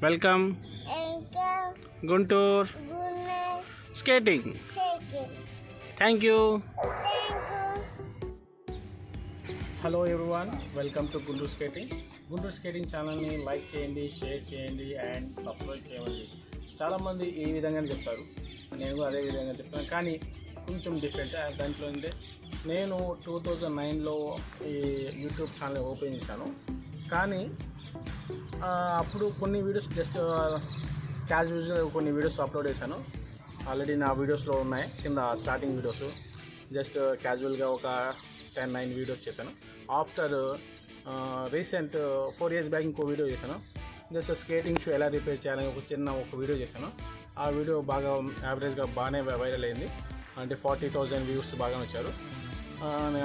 Welcome Guntur skating. Thank you. Hello everyone, welcome to Guntur skating. Guntur skating ఛానల్ని like చేయండి, share చేయండి and subscribe చేయండి. చాలామంది ఈ విధంగానే చెప్తారు, నేను అదే విధంగా చెప్తాను, కానీ కొంచెం డిఫరెంట్. దాంట్లో అంటే నేను 2009లో ఈ యూట్యూబ్ ఛానల్ ఓపెన్ చేశాను, కానీ అప్పుడు కొన్ని వీడియోస్ జస్ట్ క్యాజువల్గా కొన్ని వీడియోస్ అప్లోడ్ చేశాను. ఆల్రెడీ నా వీడియోస్లో ఉన్నాయి కింద స్టార్టింగ్ వీడియోస్. జస్ట్ క్యాజువల్గా ఒక 10-9 వీడియోస్ చేశాను. ఆఫ్టర్ రీసెంట్ 4 years బ్యాక్ ఇంకో వీడియో చేశాను. జస్ట్ స్కేటింగ్ షూ ఎలా రిపేర్ చేయాలని ఒక వీడియో చేశాను. ఆ వీడియో బాగా యావరేజ్గా బాగానే వైరల్ అయింది, అంటే 40,000 వ్యూస్ బాగా వచ్చారు.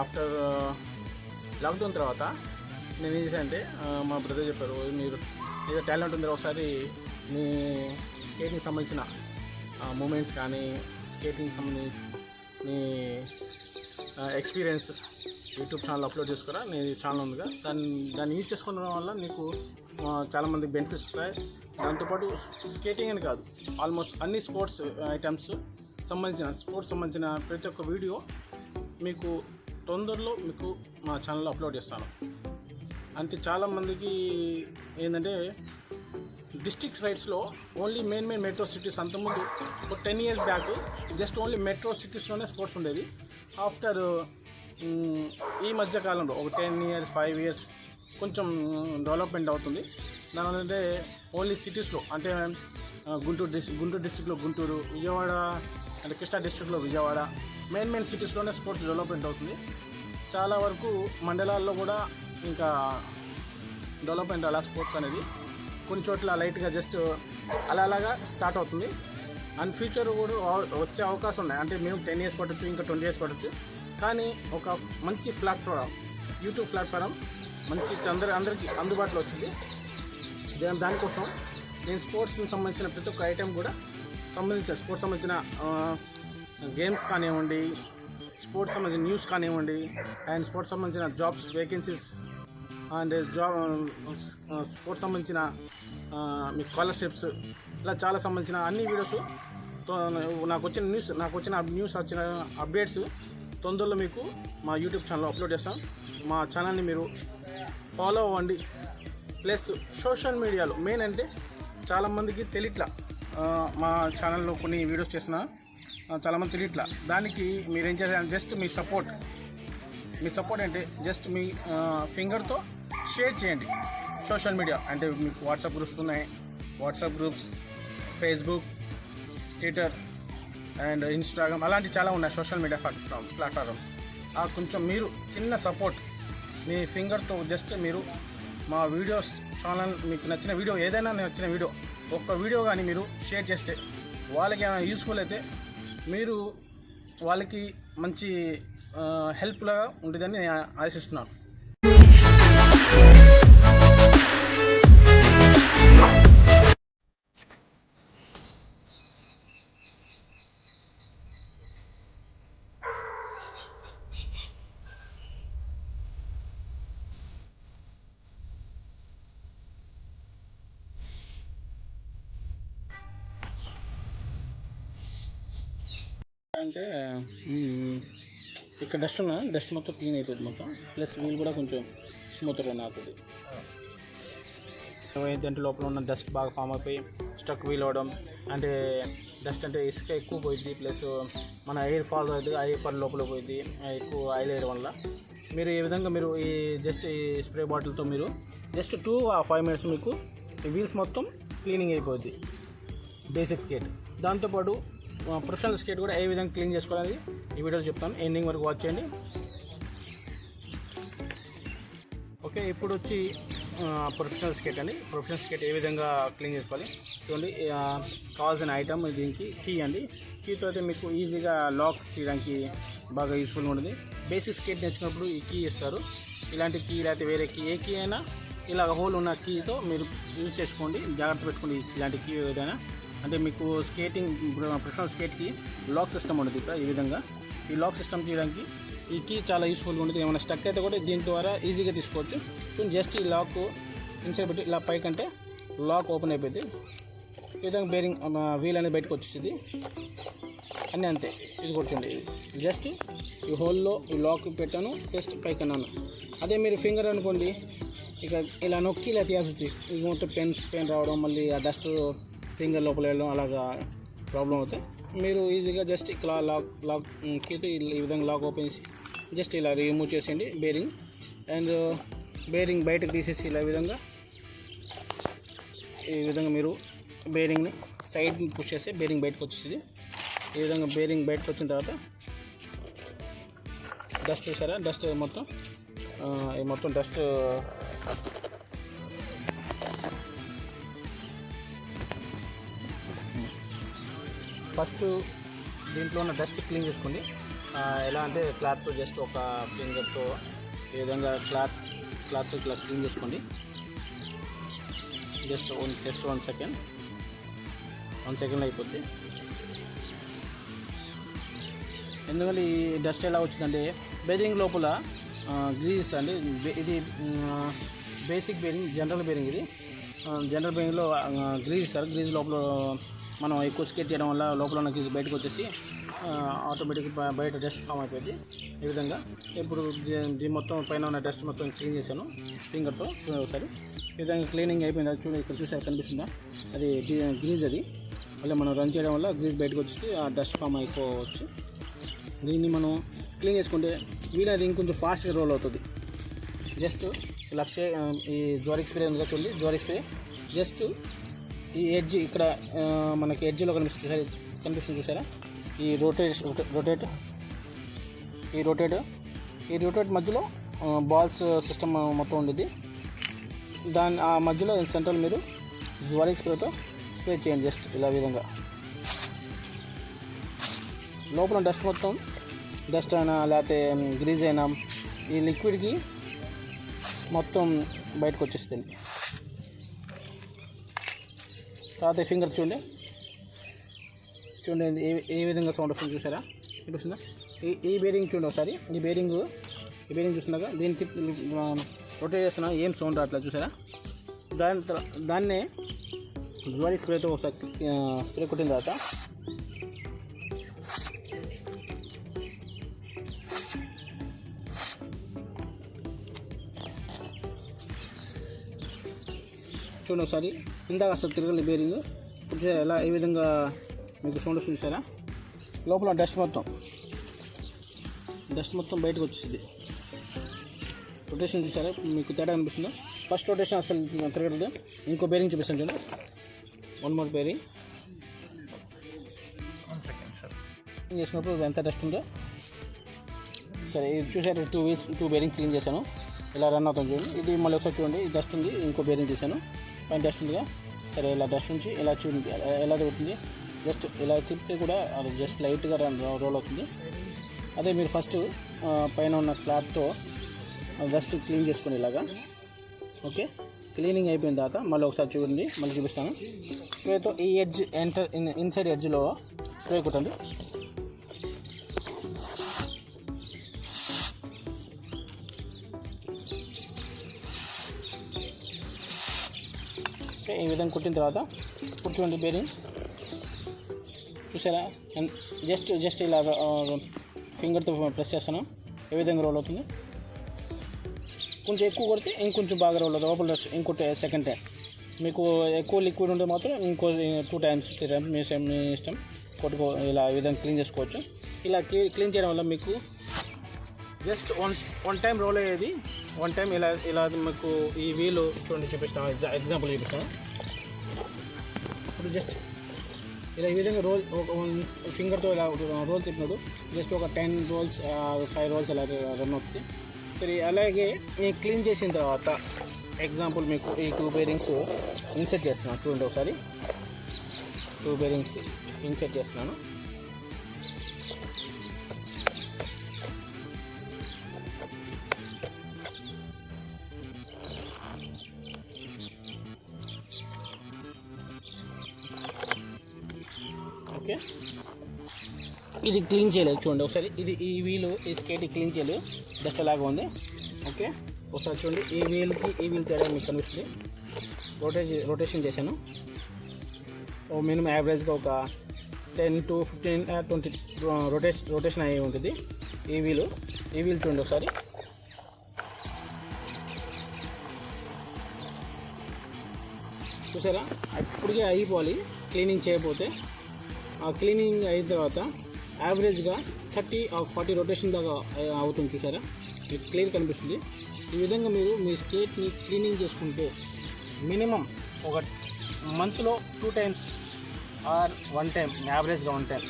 ఆఫ్టర్ లాక్డౌన్ తర్వాత నేను ఏం చేశానంటే, మా బ్రదర్ చెప్పారు, మీరు ఏదో టాలెంట్ ఉంది, ఒకసారి మీ స్కేటింగ్ సంబంధించిన మూమెంట్స్ కానీ స్కేటింగ్ సంబంధించి మీ ఎక్స్పీరియన్స్ యూట్యూబ్ ఛానల్ అప్లోడ్ చేసుకురా. నీ ఛానల్ ఉందిగా, దాన్ని యూజ్ చేసుకోవడం వల్ల నీకు చాలామంది బెనిఫిట్స్ వస్తాయి. దాంతోపాటు స్కేటింగ్ అని కాదు, ఆల్మోస్ట్ అన్ని స్పోర్ట్స్ ఐటమ్స్ సంబంధించిన ప్రతి ఒక్క వీడియో మీకు తొందరలో మీకు మా ఛానల్లో అప్లోడ్ చేస్తాను. అంటే చాలామందికి ఏంటంటే డిస్ట్రిక్ట్ సైడ్స్లో ఓన్లీ మెయిన్ మెట్రో సిటీస్, అంతకుముందు ఒక 10 years back just only metro సిటీస్లోనే స్పోర్ట్స్ ఉండేది. ఆఫ్టర్ ఈ మధ్య కాలంలో ఒక 10 years 5 years కొంచెం డెవలప్మెంట్ అవుతుంది. దానివల్ల ఓన్లీ సిటీస్లో, అంటే గుంటూరు డిస్ట్రిక్ట్లో గుంటూరు, విజయవాడ అంటే కృష్ణా డిస్ట్రిక్ట్లో విజయవాడ, మెయిన్ సిటీస్లోనే స్పోర్ట్స్ డెవలప్మెంట్ అవుతుంది. చాలా వరకు మండలాల్లో కూడా ఇంకా డెవలప్మెంట్ అలా స్పోర్ట్స్ అనేది కొన్ని చోట్ల లైట్గా జస్ట్ అలాగా స్టార్ట్ అవుతుంది. అండ్ ఫ్యూచర్ కూడా వచ్చే అవకాశం ఉన్నాయి. అంటే మేము 10 years పట్టచ్చు, ఇంకా 20 years పట్టచ్చు. కానీ ఒక మంచి ప్లాట్ఫామ్, యూట్యూబ్ ప్లాట్ఫామ్ మంచి అందరికీ అందుబాటులో వచ్చింది. దానికోసం నేను స్పోర్ట్స్కి సంబంధించిన ప్రతి ఒక్క ఐటెం కూడా స్పోర్ట్స్ సంబంధించిన గేమ్స్ కానివ్వండి, స్పోర్ట్స్ సంబంధించిన న్యూస్ కానివ్వండి, అండ్ స్పోర్ట్స్ సంబంధించిన జాబ్స్ వేకెన్సీస్ అండ్ స్పోర్ట్స్ సంబంధించిన మీ స్కాలర్షిప్స్, ఇలా చాలా సంబంధించిన అన్ని వీడియోస్ నాకు వచ్చిన న్యూస్ వచ్చిన అప్డేట్స్ తొందరలో మీకు మా యూట్యూబ్ ఛానల్లో అప్లోడ్ చేస్తాం. మా ఛానల్ని మీరు ఫాలో అవ్వండి. ప్లస్ సోషల్ మీడియాలో మెయిన్ అంటే చాలామందికి తెలియట్లా, మా ఛానల్లో కొన్ని వీడియోస్ చేసిన చాలామంది తెలియట్లా. దానికి మీరు ఏం చేయాలి, జస్ట్ మీ సపోర్ట్ అంటే జస్ట్ మీ ఫింగర్తో షేర్ చేయండి. సోషల్ మీడియా అంటే మీకు వాట్సాప్ గ్రూప్స్ ఉన్నాయి, WhatsApp groups, Facebook, Twitter and Instagram, అలాంటి చాలా ఉన్నాయి సోషల్ మీడియా ప్లాట్ఫామ్స్. కొంచెం మీరు చిన్న సపోర్ట్ మీ ఫింగర్తో జస్ట్ మీరు మా వీడియోస్ ఛానల్, మీకు నచ్చిన వీడియో ఏదైనా నచ్చిన వీడియో, ఒక్క వీడియో కానీ మీరు షేర్ చేస్తే వాళ్ళకి ఏమైనా యూస్ఫుల్ అయితే మీరు వాళ్ళకి మంచి హెల్ప్గా ఉంటుందని నేను ఆశిస్తున్నాను. అంటే ఇక్కడ డస్ట్ మొత్తం క్లీన్ అయిపోతుంది మొత్తం, ప్లస్ వీల్ కూడా కొంచెం స్మూత్గా అవుతుంది. ఏంటంటే లోపల ఉన్న డస్ట్ బాగా ఫామ్ అయిపోయి స్టక్ వీల్ అవ్వడం, అంటే డస్ట్ అంటే ఇసుక ఎక్కువ పోయింది, ప్లస్ మన ఎయిర్ ఫాల్ అవుతుంది, ఎయిర్ ఫాల్ లోపల పోయింది ఎక్కువ ఆయిల్ వేయడం వల్ల. మీరు ఈ విధంగా మీరు ఈ స్ప్రే బాటిల్తో మీరు జస్ట్ 2 or 5 minutes మీకు ఈ వీల్స్ మొత్తం క్లీనింగ్ అయిపోద్ది. బేసిక్ స్కేట్, దాంతోపాటు ప్రొఫెషనల్ స్కేట్ కూడా ఏ విధంగా క్లీన్ చేసుకోవాలి ఈ వీడియోలో చెప్తాను. ఎండింగ్ వరకు వాచ్ చేయండి. ఓకే, ఇప్పుడు వచ్చి ప్రొఫెషనల్ స్కేట్ అండి. ప్రొఫెషనల్ స్కేట్ ఏ విధంగా క్లీన్ చేసుకోవాలి చూడండి. కావాల్సిన ఐటమ్ దీనికి కీ అండి. కీతో అయితే మీకు ఈజీగా లాక్స్ తీయడానికి బాగా యూస్ఫుల్గా ఉంటుంది. బేసిక్ స్కేట్ నేర్చుకున్నప్పుడు ఈ కీ ఇస్తారు. ఇలాంటి కీ లేకపోతే వేరే కీ, ఏ కీ అయినా ఇలాగ హోల్ ఉన్న కీతో మీరు యూజ్ చేసుకోండి. జాగ్రత్త పెట్టుకోండి ఇలాంటి కీ ఏదైనా. అంటే మీకు స్కేటింగ్ ప్రొఫెషనల్ స్కేట్కి లాక్ సిస్టమ్ ఉంటుంది. ఈ విధంగా ఈ లాక్ సిస్టమ్ తీయడానికి ఈ కీ చాలా యూస్ఫుల్గా ఉంటుంది. ఏమైనా స్టక్ అయితే కూడా దీని ద్వారా ఈజీగా తీసుకోవచ్చు. చూడండి, జస్ట్ ఈ లాక్ ఇన్సైడ్ పెట్టి ఇలా పైకంటే లాక్ ఓపెన్ అయిపోయింది. ఈ విధంగా బేరింగ్ వీల్ అనేది బయటకు వచ్చేసింది. అన్నీ అంతే. ఇది కూర్చోండి, జస్ట్ ఈ హోల్లో ఈ లాక్ పెట్టాను, జస్ట్ పైకి అన్నాను. అదే మీరు ఫింగర్ అనుకోండి, ఇక ఇలా నొక్కి ఇలా తీయాల్సి ఇది మొత్తం పెయిన్ రావడం, మళ్ళీ ఆ డస్ట్ ఫింగర్ లోపల వెళ్ళడం అలాగా ప్రాబ్లం అవుతాయి. మీరు ఈజీగా జస్ట్ ఇక్కడ లాక్ ఈ విధంగా లాక్ ఓపెన్ చేసి జస్ట్ ఇలా రిమూవ్ చేసేయండి బేరింగ్. అండ్ బేరింగ్ బయటకు తీసేసి ఇలా ఈ విధంగా మీరు బేరింగ్ని సైడ్ పుష్ చేస్తే బేరింగ్ బయటకు వచ్చేసి ఈ విధంగా బేరింగ్ బయటకు వచ్చిన తర్వాత డస్ట్ చూసారా, డస్ట్ మొత్తం డస్ట్ ఫస్ట్ దీంట్లో ఉన్న డస్ట్ క్లీన్ చేసుకోండి. ఎలా అంటే క్లాత్తో జస్ట్ ఒక ఫింగర్తో ఈ విధంగా క్లాత్తో ఇట్లా క్లీన్ చేసుకోండి. జస్ట్ 1 సెకండ్లో అయిపోద్ది. ఎందుకంటే ఈ డస్ట్ ఎలా వచ్చిందంటే బేరింగ్ లోపల గ్రీజ్ అండి. ఇది బేసిక్ బేరింగ్, జనరల్ బేరింగ్. ఇది జనరల్ బేరింగ్లో గ్రీజ్ ఇస్తారు. గ్రీజ్ లోపల మనం ఎక్కువ స్కేట్ చేయడం వల్ల లోపల ఉన్న గ్రీజ్ బయటకు వచ్చేసి ఆటోమేటిక్గా బయట డస్ట్ ఫామ్ అయిపోయింది. ఈ విధంగా ఇప్పుడు దీని మొత్తం పైన ఉన్న డస్ట్ మొత్తం క్లీన్ చేశాను ఫింగర్తో. చూడండి ఒకసారి, ఈ విధంగా క్లీనింగ్ అయిపోయింది. అది చూడండి, ఇక్కడ చూసారు కనిపిస్తుందా, అది గ్రీజ్. అది మళ్ళీ మనం రన్ చేయడం వల్ల గ్రీజ్ బయటకు వచ్చేసి ఆ డస్ట్ ఫామ్ అయిపోవచ్చు. దీన్ని మనం క్లీన్ చేసుకుంటే వీలది ఇంకొంచెం ఫాస్ట్గా రోల్ అవుతుంది. జస్ట్ ఈ జోరిక్ స్ప్రే ఉంది చూడండి, జోరిక్ స్ప్రే జస్ట్ ఈ ఎడ్జ్ ఇక్కడ మనకి ఎడ్జ్లో కనిపిస్తుంది చూసారా, ఈ రోటేట్ మధ్యలో బాల్స్ సిస్టమ్ మొత్తం ఉండేది. ఆ మధ్యలో సెంట్రల్ మీరు జోరిక్ స్ప్రేతో స్ప్రే చేయండి. జస్ట్ ఇలా విధంగా లోపల డస్ట్ మొత్తం, డస్ట్ అయినా లేకపోతే గ్రీజ్ అయినా ఈ లిక్విడ్కి మొత్తం బయటకు వచ్చేస్తుంది. తర్వాత ఫింగర్ చూడండి ఏ విధంగా సౌండ్ వస్తుంది చూసారా, వినిపిస్తుందా? ఈ బేరింగ్ చూడండి ఒకసారి, ఈ బేరింగ్ చూస్తున్నాక దీనికి రొటేట్ చేస్తున్నా, ఏం సౌండ్ రావట్లేదు చూసారా. దాన్నే జోరిక్ స్ప్రేతో ఒకసారి స్ప్రే కొట్టిన తర్వాత చూడండి ఒకసారి, ఇందాక అసలు తిరగలి బేరింగ్ ఇప్పుడు ఎలా ఏ విధంగా మీకు సౌండ్ వస్తుంది చూసారా. లోపల డస్ట్ మొత్తం బయటకు వచ్చేసింది. రొటేషన్ చూసారా, మీకు తేడా అనిపిస్తుందా? ఫస్ట్ రొటేషన్ అసలు తిరగలేదు. ఇంకో బేరింగ్ చూపిస్తాను చూడండి, 1 more బేరింగ్. 1 second sir. చేసినప్పుడు ఎంత డస్ట్ ఉందో సరే. ఇది చూసారు, 2 బేరింగ్ క్లీన్ చేశాను. ఇలా రన్ అవుతాను చూడండి. ఇది మళ్ళీ ఒకసారి చూడండి, ఈ డస్ట్ ఉంది, ఇంకో బేరింగ్ తీసాను, పైన డస్ట్ ఉందిగా. సరే ఇలా డస్ట్ ఉంచి ఇలా చూడండి ఎలా తిరుగుతుంది. జస్ట్ ఇలా తిప్పితే కూడా అది జస్ట్ లైట్గా రోల్ అవుతుంది. అదే మీరు ఫస్ట్ పైన ఉన్న క్లాత్తో డస్ట్ క్లీన్ చేసుకుని ఇలాగా. ఓకే, క్లీనింగ్ అయిపోయిన తర్వాత మళ్ళీ ఒకసారి చూడండి, మళ్ళీ చూపిస్తాను. స్ప్రేతో ఈ ఎడ్జ్ ఇన్సైడ్ ఎడ్జ్లో స్ప్రే కొట్టండి. ఓకే, ఈ విధంగా కొట్టిన తర్వాత ఇప్పుడు చూడండి బేరింగ్ చూసారా, జస్ట్ ఇలా ఫింగర్తో ప్రెస్ చేస్తాను. ఏ విధంగా రోల్ అవుతుంది. కొంచెం ఎక్కువ కొడితే ఇంకొంచెం బాగా రోల్ అవుతుంది లోపల డస్ట్. ఇంకోటి సెకండ్ టైం మీకు ఎక్కువ లిక్విడ్ ఉంటే మాత్రం ఇంకో 2 times 3 times మీ ఇష్టం ఇలా ఈ విధంగా క్లీన్ చేసుకోవచ్చు. ఇలా క్లీన్ చేయడం వల్ల మీకు జస్ట్ వన్ టైం రోల్ అయ్యేది. 1 time ఇలా మీకు ఈ వీలు చూడండి చూపిస్తాను, ఎగ్జాంపుల్ చూపిస్తాను. ఇప్పుడు జస్ట్ ఇలా ఈ విధంగా ఫింగర్తో ఇలా రోల్ తిప్పినప్పుడు జస్ట్ ఒక 10 rolls 5 rolls అలా రన్ అవుతుంది. సరే, అలాగే నేను క్లీన్ చేసిన తర్వాత ఎగ్జాంపుల్ మీకు ఈ 2 bearings ఇన్సర్ట్ చేస్తున్నాను చూడండి ఒకసారి. 2 bearings ఇన్సర్ట్ చేస్తున్నాను. ఓకే, ఇది క్లీన్ చేయలేదు చూడండి ఒకసారి. ఈ వీలు ఈ స్కేట్ క్లీన్ చేయలేదు, డస్ట్ అలాగా ఉంది. ఓకే, ఒకసారి చూడండి, ఈ వీల్ తేడా మీకు కనిపిస్తుంది. రొటేషన్ చేశాను. మినిమం యావరేజ్గా ఒక 10 to 15 20 రొటేషన్ అయ్యి ఉంటుంది. ఈ వీల్ చూడండి ఒకసారి. చూసారా, అప్పటికే అయిపోవాలి క్లీనింగ్ చేయకపోతే. ఆ క్లీనింగ్ అయిన తర్వాత యావరేజ్గా 30 or 40 రొటేషన్ దాకా అవుతుంది. చూసారా, మీకు క్లియర్ కనిపిస్తుంది. ఈ విధంగా మీరు మీ స్కేట్ని క్లీనింగ్ చేసుకుంటే మినిమం ఒక మంత్లో 2 times ఆర్ 1 time, యావరేజ్గా 1 time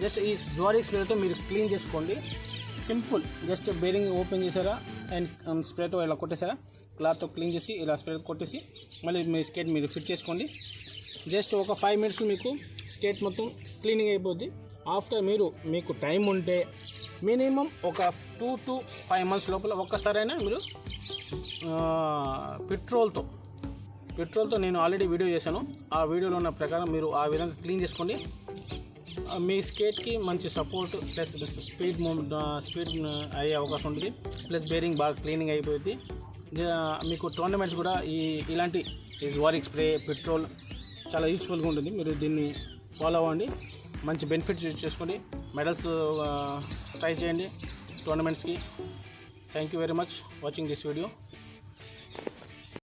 జస్ట్ ఈ జ్వారిక్ స్ప్రేతో మీరు క్లీన్ చేసుకోండి. సింపుల్, జస్ట్ బేరింగ్ ఓపెన్ చేసారా అండ్ స్ప్రేతో ఇలా కొట్టేసారా, క్లాత్తో క్లీన్ చేసి ఇలా స్ప్రే కొట్టేసి మళ్ళీ మీ స్కేట్ మీరు ఫిట్ చేసుకోండి. జస్ట్ ఒక 5 minutes మీకు స్కేట్ మొత్తం క్లీనింగ్ అయిపోద్ది. ఆఫ్టర్ మీకు టైం ఉంటే మినిమం ఒక 2 to 5 months లోపల ఒక్కసారైనా మీరు పెట్రోల్తో నేను ఆల్రెడీ వీడియో చేశాను. ఆ వీడియోలో ఉన్న ప్రకారం మీరు ఆ విధంగా క్లీన్ చేసుకోండి. మీ స్కేట్కి మంచి సపోర్ట్ ప్లస్ స్పీడ్ అయ్యే అవకాశం ఉంటుంది. ప్లస్ బేరింగ్ బాగా క్లీనింగ్ అయిపోయింది. మీకు టోర్నమెంట్స్ కూడా ఇలాంటి జ్వారిక్ స్ప్రే పెట్రోల్ చాలా యూస్ఫుల్గా ఉంటుంది. మీరు దీన్ని ఫాలో అవ్వండి, మంచి బెనిఫిట్స్ యూజ్ చేసుకోండి, మెడల్స్ ట్రై చేయండి టోర్నమెంట్స్కి. Thank you very much watching this video.